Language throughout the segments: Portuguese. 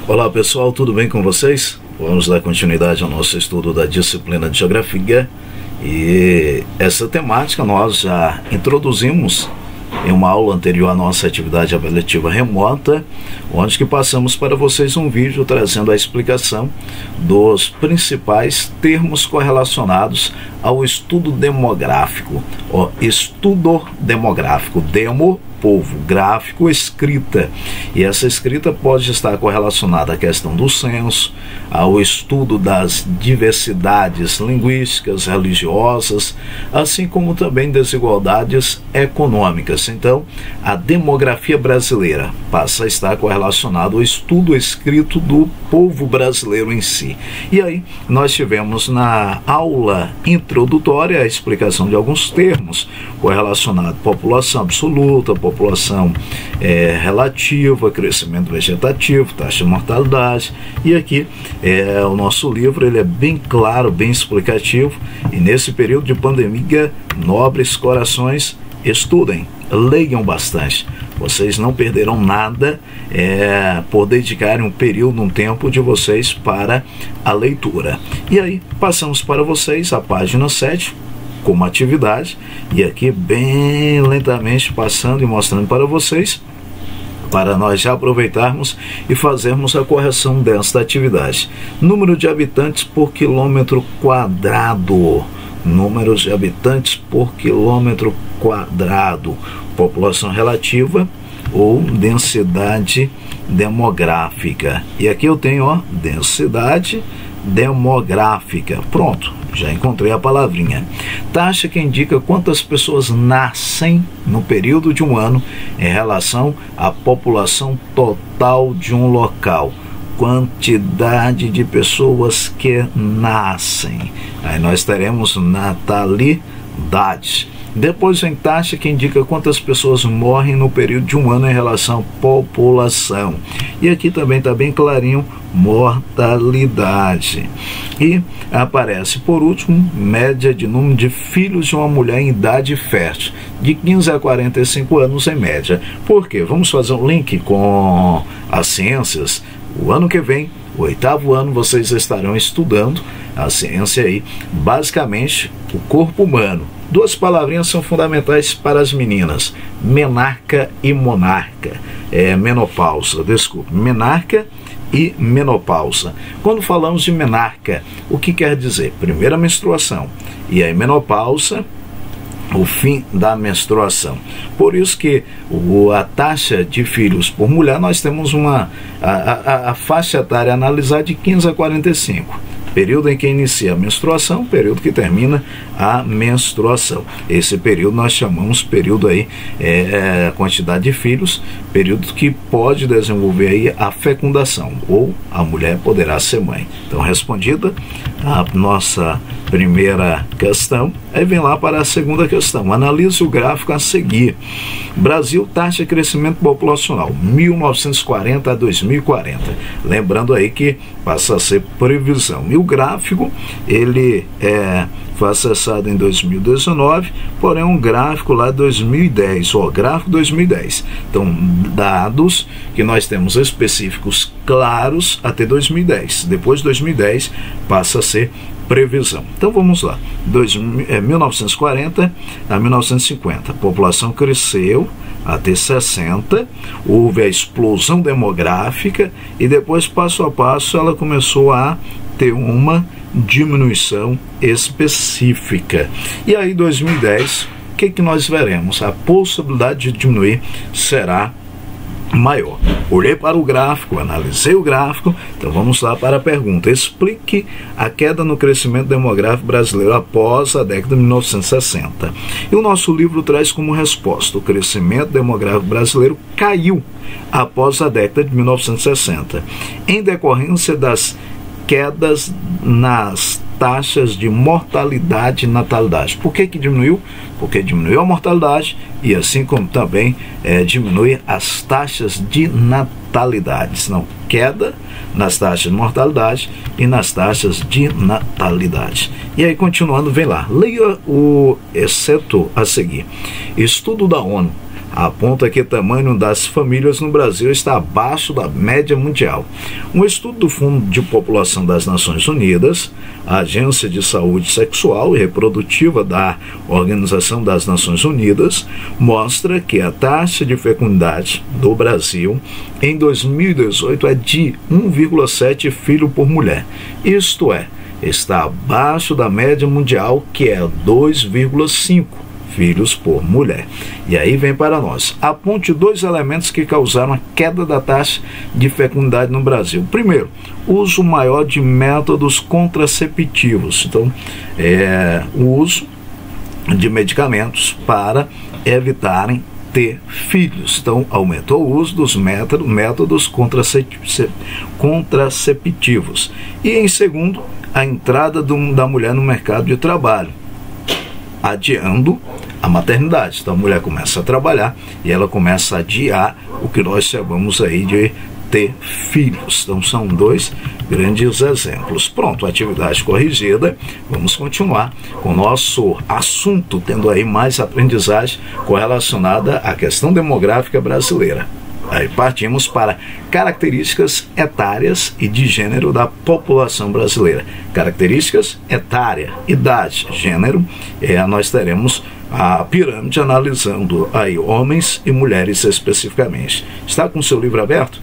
Olá pessoal, tudo bem com vocês? Vamos dar continuidade ao nosso estudo da disciplina de Geografia e essa temática nós já introduzimos em uma aula anterior à nossa atividade avaliativa remota, onde que passamos para vocês um vídeo trazendo a explicação dos principais termos correlacionados ao estudo demográfico. Estudo demográfico, demo, povo, gráfico, escrita. E essa escrita pode estar correlacionada à questão do censo, ao estudo das diversidades linguísticas, religiosas, assim como também desigualdades econômicas. Então, a demografia brasileira passa a estar correlacionada ao estudo escrito do povo brasileiro em si. E aí, nós tivemos na aula introdutória a explicação de alguns termos correlacionados à população absoluta, população relativa, crescimento vegetativo, taxa de mortalidade. E aqui o nosso livro ele é bem claro, bem explicativo, e nesse período de pandemia, nobres corações, estudem, leiam bastante. Vocês não perderão nada por dedicarem um período, um tempo de vocês para a leitura. E aí, passamos para vocês a página 7, como atividade, e aqui bem lentamente passando e mostrando para vocês, para nós já aproveitarmos e fazermos a correção desta atividade. Número de habitantes por quilômetro quadrado. Números de habitantes por quilômetro quadrado. População relativa ou densidade demográfica. E aqui eu tenho, densidade demográfica. Pronto, já encontrei a palavrinha. Taxa que indica quantas pessoas nascem no período de um ano em relação à população total de um local. Quantidade de pessoas que nascem. Aí nós teremos natalidade. Depois vem taxa que indica quantas pessoas morrem no período de um ano em relação à população. E aqui também está bem clarinho, mortalidade. E aparece por último, média de número de filhos de uma mulher em idade fértil, de 15 a 45 anos em média. Por quê? Vamos fazer um link com as ciências. O ano que vem, o 8º ano, vocês estarão estudando a ciência aí, basicamente o corpo humano. Duas palavrinhas são fundamentais para as meninas: menarca e monarca. Menopausa, desculpe, menarca e menopausa. Quando falamos de menarca, o que quer dizer? Primeira menstruação. E aí menopausa, o fim da menstruação. Por isso que a taxa de filhos por mulher, nós temos a faixa etária analisada de 15 a 45. Período em que inicia a menstruação, período que termina a menstruação. Esse período nós chamamos período aí, quantidade de filhos, período que pode desenvolver aí a fecundação, ou a mulher poderá ser mãe. Então, respondida a nossa primeira questão, aí vem lá para a segunda questão. Analise o gráfico a seguir. Brasil, taxa de crescimento populacional, 1940 a 2040. Lembrando aí que passa a ser previsão. E o gráfico, ele foi acessado em 2019, porém um gráfico lá de 2010, gráfico 2010. Então, dados que nós temos específicos claros até 2010. Depois de 2010, passa a ser previsão. Então vamos lá, 1940 a 1950, a população cresceu até 60, houve a explosão demográfica e depois, passo a passo, ela começou a ter uma diminuição específica. E aí 2010, o que nós veremos? A possibilidade de diminuir será maior. Olhei para o gráfico, analisei o gráfico, então vamos lá para a pergunta. Explique a queda no crescimento demográfico brasileiro após a década de 1960. E o nosso livro traz como resposta: o crescimento demográfico brasileiro caiu após a década de 1960, em decorrência das quedas nas taxas de mortalidade e natalidade. Por que diminuiu? Porque diminuiu a mortalidade e assim como também diminui as taxas de natalidade. Não, queda nas taxas de mortalidade e nas taxas de natalidade. E aí, continuando, vem lá. Leia o exceto a seguir. Estudo da ONU aponta que o tamanho das famílias no Brasil está abaixo da média mundial. Um estudo do Fundo de População das Nações Unidas, a Agência de Saúde Sexual e Reprodutiva da Organização das Nações Unidas, mostra que a taxa de fecundidade do Brasil em 2018 é de 1,7 filho por mulher. Isto é, está abaixo da média mundial, que é 2,5 filhos por mulher. E aí vem para nós. Aponte 2 elementos que causaram a queda da taxa de fecundidade no Brasil. Primeiro, uso maior de métodos contraceptivos. Então, o uso de medicamentos para evitarem ter filhos. Então, aumentou o uso dos métodos contraceptivos. E, em segundo, a entrada da mulher no mercado de trabalho, adiando a maternidade. Então a mulher começa a trabalhar e ela começa a adiar o que nós chamamos aí de ter filhos. Então são 2 grandes exemplos. Pronto, atividade corrigida. Vamos continuar com o nosso assunto, tendo aí mais aprendizagem correlacionada à questão demográfica brasileira. Aí partimos para características etárias e de gênero da população brasileira. Características etária, idade, gênero. Nós teremos a pirâmide analisando aí homens e mulheres especificamente. Está com o seu livro aberto?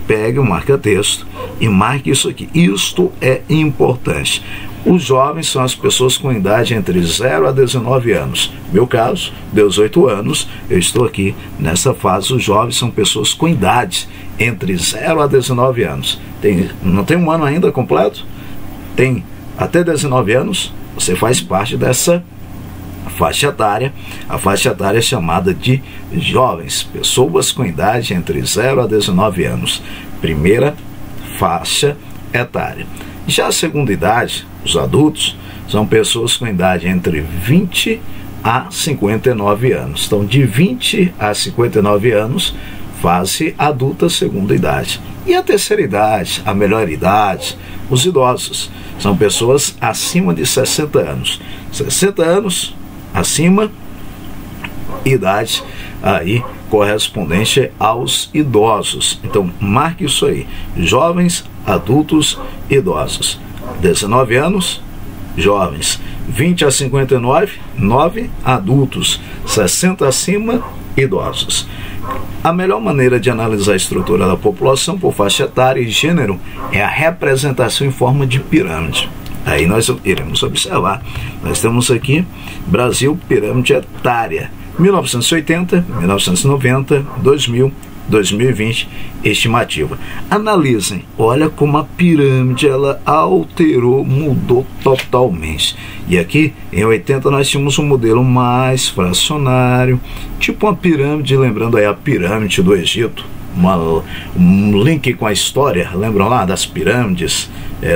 Pegue o marca-texto e marque isso aqui. Isto é importante. Os jovens são as pessoas com idade entre 0 a 19 anos. Meu caso, 18 anos, eu estou aqui nessa fase. Os jovens são pessoas com idade entre 0 a 19 anos. Não tem um ano ainda completo? Tem até 19 anos, você faz parte dessa faixa etária. A faixa etária é chamada de jovens, pessoas com idade entre 0 a 19 anos. Primeira faixa etária. Já a segunda idade, os adultos, são pessoas com idade entre 20 a 59 anos. Então, de 20 a 59 anos, fase adulta, segunda idade. E a terceira idade, a melhor idade, os idosos, são pessoas acima de 60 anos. 60 anos acima, idade aí correspondente aos idosos. Então, marque isso aí. Jovens, adultos, idosos. 19 anos, jovens. 20 a 59, 9 adultos. 60 acima, idosos. A melhor maneira de analisar a estrutura da população por faixa etária e gênero é a representação em forma de pirâmide. Aí nós iremos observar. Nós temos aqui Brasil, pirâmide etária. 1980, 1990, 2000, 2020, estimativa. Analisem, olha como a pirâmide ela alterou, mudou totalmente. E aqui, em 80, nós tínhamos um modelo mais fracionário, tipo uma pirâmide, lembrando aí a pirâmide do Egito, um link com a história, lembram lá das pirâmides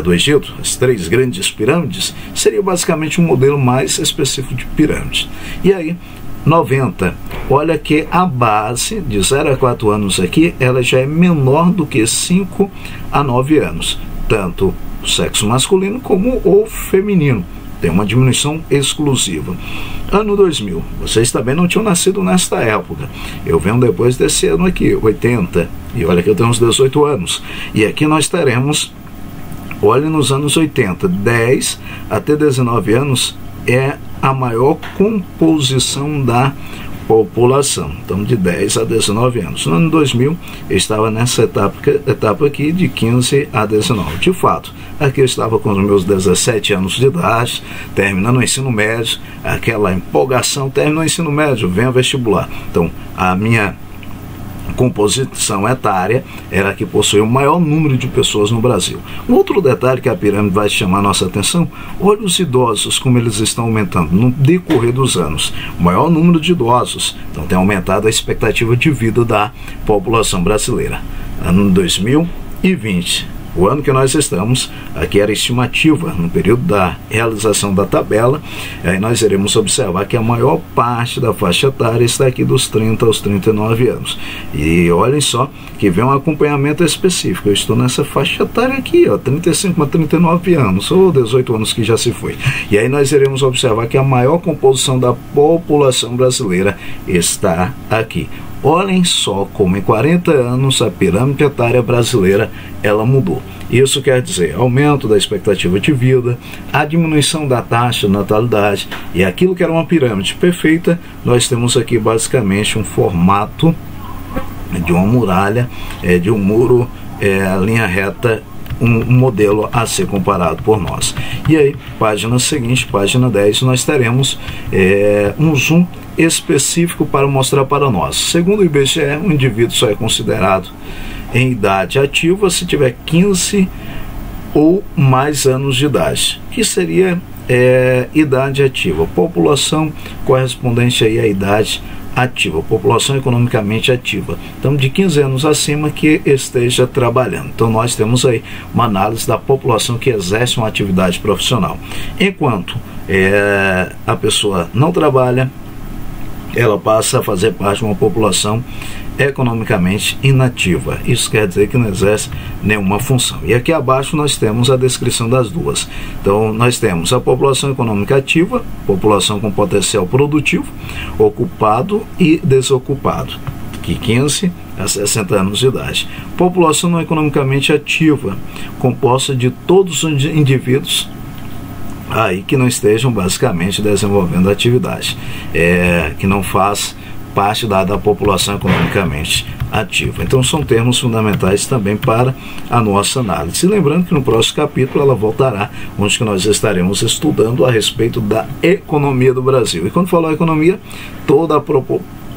do Egito, as 3 grandes pirâmides? Seria basicamente um modelo mais específico de pirâmide. E aí, 90, olha que a base de 0 a 4 anos aqui, ela já é menor do que 5 a 9 anos, tanto o sexo masculino como o feminino, tem uma diminuição exclusiva. Ano 2000, vocês também não tinham nascido nesta época, eu venho depois desse ano aqui, 80, e olha que eu tenho uns 18 anos, e aqui nós teremos, olha nos anos 80, 10 até 19 anos é a maior composição da população, então de 10 a 19 anos. No ano 2000, eu estava nessa etapa aqui de 15 a 19. De fato, aqui eu estava com os meus 17 anos de idade, terminando o ensino médio, aquela empolgação, terminou o ensino médio, vem ao vestibular. Então, a minha composição etária era a que possuía o maior número de pessoas no Brasil. Um outro detalhe que a pirâmide vai chamar a nossa atenção, olha os idosos, como eles estão aumentando no decorrer dos anos. O maior número de idosos, então tem aumentado a expectativa de vida da população brasileira. Ano 2020, O ano que nós estamos, aqui era estimativa, no período da realização da tabela, aí nós iremos observar que a maior parte da faixa etária está aqui dos 30 aos 39 anos. E olhem só que vem um acompanhamento específico. Eu estou nessa faixa etária aqui, ó, 35 a 39 anos, ou 18 anos que já se foi. E aí nós iremos observar que a maior composição da população brasileira está aqui. Olhem só como em 40 anos a pirâmide etária brasileira ela mudou. Isso quer dizer aumento da expectativa de vida, a diminuição da taxa de natalidade, e aquilo que era uma pirâmide perfeita, nós temos aqui basicamente um formato de uma muralha, de um muro, linha reta, um modelo a ser comparado por nós. E aí, página seguinte, página 10, nós teremos um zoom específico para mostrar para nós. Segundo o IBGE, um indivíduo só é considerado em idade ativa se tiver 15 ou mais anos de idade, que seria idade ativa, população correspondente aí à idade ativa, população economicamente ativa. Então, de 15 anos acima que esteja trabalhando. Então, nós temos aí uma análise da população que exerce uma atividade profissional. Enquanto a pessoa não trabalha, ela passa a fazer parte de uma população economicamente inativa. Isso quer dizer que não exerce nenhuma função. E aqui abaixo nós temos a descrição das duas. Então, nós temos a população econômica ativa, população com potencial produtivo, ocupado e desocupado, de 15 a 60 anos de idade. População não economicamente ativa, composta de todos os indivíduos aí que não estejam basicamente desenvolvendo atividade, que não faz parte da população economicamente ativa. Então são termos fundamentais também para a nossa análise. E lembrando que no próximo capítulo ela voltará, onde que nós estaremos estudando a respeito da economia do Brasil. E quando falar economia, toda a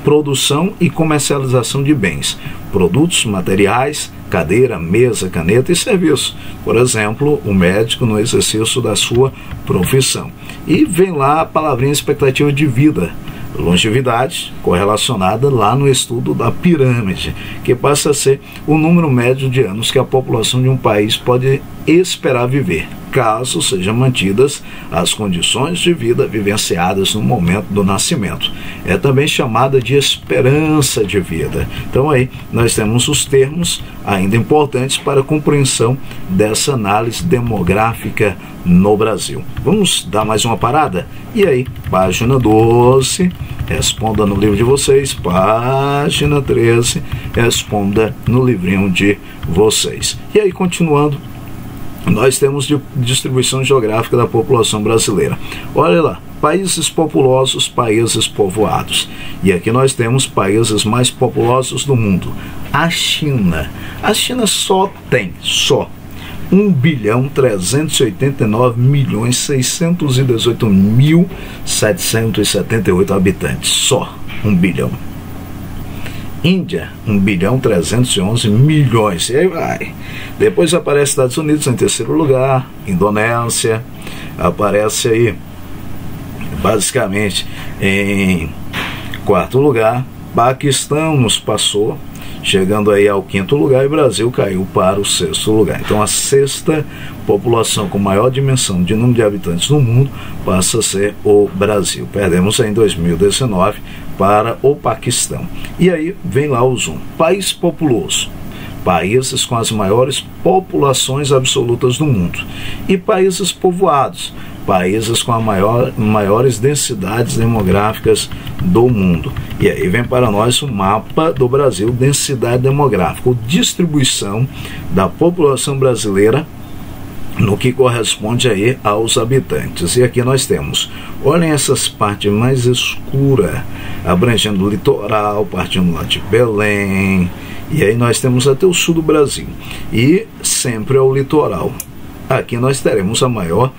produção e comercialização de bens, produtos, materiais, cadeira, mesa, caneta e serviço. Por exemplo, o médico no exercício da sua profissão. E vem lá a palavrinha expectativa de vida, longevidade, correlacionada lá no estudo da pirâmide, que passa a ser o número médio de anos que a população de um país pode esperar viver, caso sejam mantidas as condições de vida vivenciadas no momento do nascimento. É também chamada de esperança de vida. Então aí nós temos os termos ainda importantes para a compreensão dessa análise demográfica no Brasil. Vamos dar mais uma parada? E aí, página 12, responda no livro de vocês. Página 13, responda no livrinho de vocês. E aí, continuando, nós temos distribuição geográfica da população brasileira. Olha lá, países populosos, países povoados. E aqui nós temos países mais populosos do mundo. A China. A China só tem 1.389.618.778 habitantes. Só 1 bilhão. Índia, 1.311 milhões. E aí vai. Depois aparece Estados Unidos em terceiro lugar, Indonésia, aparece aí basicamente em quarto lugar, Paquistão nos passou, chegando aí ao quinto lugar, e Brasil caiu para o sexto lugar. Então a sexta população com maior dimensão de número de habitantes no mundo passa a ser o Brasil. Perdemos em 2019 para o Paquistão. E aí vem lá o zoom. País populoso, países com as maiores populações absolutas do mundo. E países povoados, países com as maiores densidades demográficas do mundo. E aí vem para nós o mapa do Brasil, densidade demográfica, distribuição da população brasileira no que corresponde aí aos habitantes. E aqui nós temos, olhem essas partes mais escuras, abrangendo o litoral, partindo lá de Belém, e aí nós temos até o sul do Brasil, e sempre ao litoral. Aqui nós teremos o maior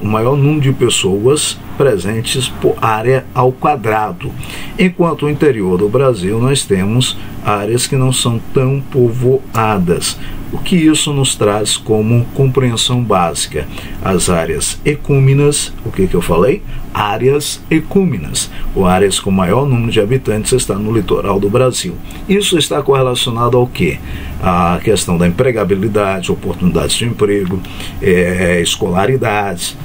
número de pessoas presentes por área ao quadrado, enquanto o interior do Brasil nós temos áreas que não são tão povoadas. O que isso nos traz como compreensão básica? As áreas ecúmenas, o que eu falei? Áreas ecúmenas, ou áreas com maior número de habitantes, está no litoral do Brasil. Isso está correlacionado ao quê? A questão da empregabilidade, oportunidades de emprego, escolaridade,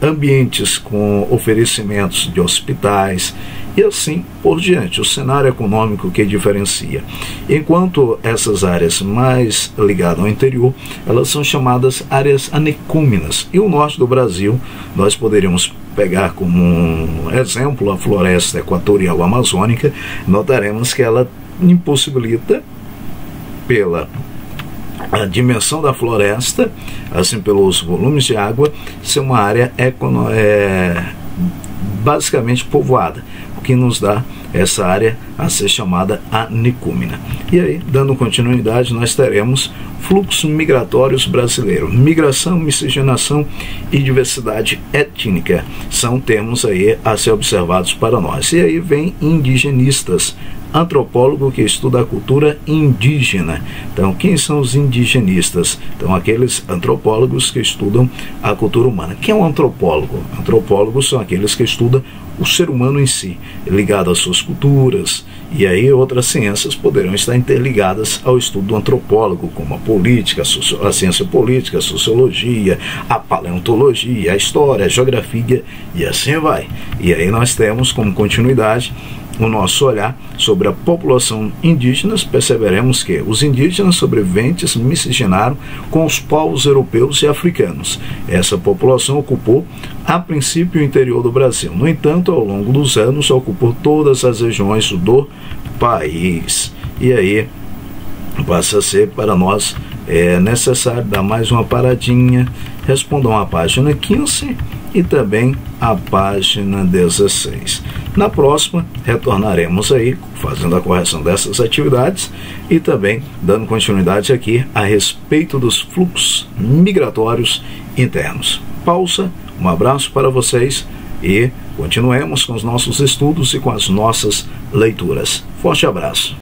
ambientes com oferecimentos de hospitais e assim por diante. O cenário econômico que diferencia. Enquanto essas áreas mais ligadas ao interior, elas são chamadas áreas anecúmenas. E o norte do Brasil, nós poderíamos pegar como um exemplo a floresta equatorial amazônica. Notaremos que ela impossibilita, pela a dimensão da floresta, assim pelos volumes de água, ser uma área basicamente povoada, o que nos dá essa área a ser chamada anicúmena. E aí, dando continuidade, nós teremos fluxos migratórios brasileiros. Migração, miscigenação e diversidade étnica são termos aí a ser observados para nós. E aí vem indigenistas, antropólogo que estuda a cultura indígena. Então, quem são os indigenistas? Então, aqueles antropólogos que estudam a cultura humana. Quem é um antropólogo? Antropólogos são aqueles que estudam o ser humano em si, ligado às suas culturas, e aí outras ciências poderão estar interligadas ao estudo do antropólogo, como a política, a ciência política, a sociologia, a paleontologia, a história, a geografia, e assim vai. E aí nós temos como continuidade o nosso olhar sobre a população indígena. Perceberemos que os indígenas sobreviventes miscigenaram com os povos europeus e africanos. Essa população ocupou, a princípio, o interior do Brasil. No entanto, ao longo dos anos, ocupou todas as regiões do país. E aí passa a ser para nós necessário dar mais uma paradinha, respondam à página 15 e também à página 16. Na próxima, retornaremos aí, fazendo a correção dessas atividades e também dando continuidade aqui a respeito dos fluxos migratórios internos. Pausa, um abraço para vocês e continuemos com os nossos estudos e com as nossas leituras. Forte abraço.